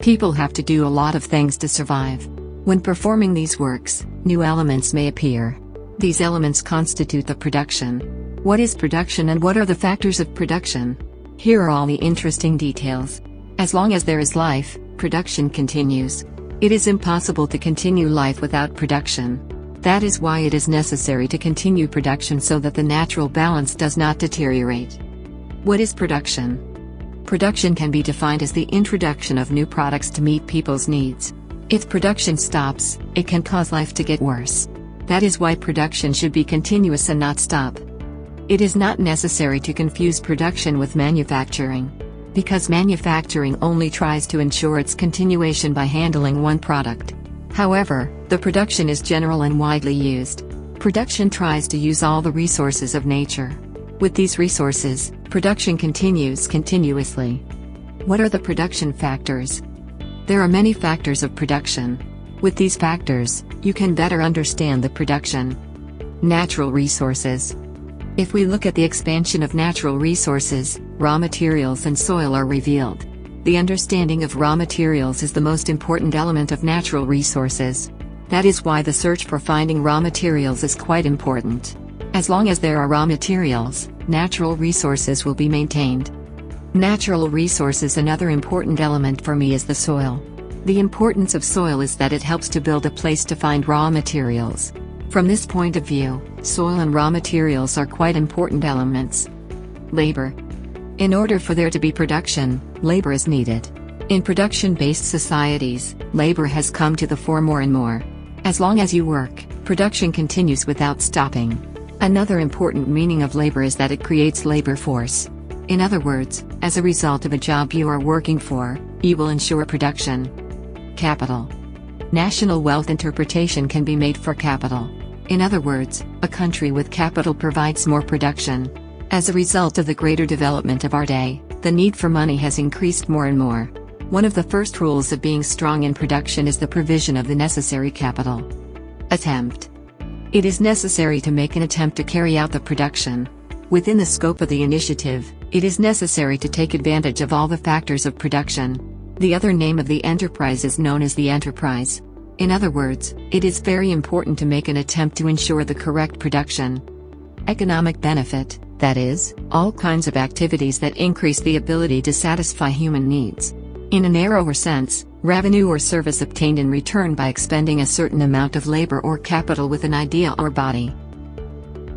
People have to do a lot of things to survive. When performing these works, new elements may appear. These elements constitute the production. What is production and what are the factors of production? Here are all the interesting details. As long as there is life, production continues. It is impossible to continue life without production. That is why it is necessary to continue production so that the natural balance does not deteriorate. What is production? Production can be defined as the introduction of new products to meet people's needs. If production stops, it can cause life to get worse. That is why production should be continuous and not stop. It is not necessary to confuse production with manufacturing, because manufacturing only tries to ensure its continuation by handling one product. However, the production is general and widely used. Production tries to use all the resources of nature. With these resources, production continues continuously. What are the production factors? There are many factors of production. With these factors, you can better understand the production. Natural resources. If we look at the expansion of natural resources, raw materials and soil are revealed. The understanding of raw materials is the most important element of natural resources. That is why the search for finding raw materials is quite important. As long as there are raw materials, natural resources will be maintained. Natural resources. Another important element for me is the soil. The importance of soil is that it helps to build a place to find raw materials. From this point of view, soil and raw materials are quite important elements. Labor. In order for there to be production, labor is needed. In production-based societies, labor has come to the fore more and more. As long as you work, production continues without stopping. Another important meaning of labor is that it creates labor force. In other words, as a result of a job you are working for, you will ensure production. Capital. National wealth interpretation can be made for capital. In other words, a country with capital provides more production. As a result of the greater development of our day, the need for money has increased more and more. One of the first rules of being strong in production is the provision of the necessary capital. Attempt. It is necessary to make an attempt to carry out the production. Within the scope of the initiative, it is necessary to take advantage of all the factors of production. The other name of the enterprise is known as the enterprise. In other words, it is very important to make an attempt to ensure the correct production. Economic benefit, that is, all kinds of activities that increase the ability to satisfy human needs. In a narrower sense, revenue or service obtained in return by expending a certain amount of labor or capital with an idea or body.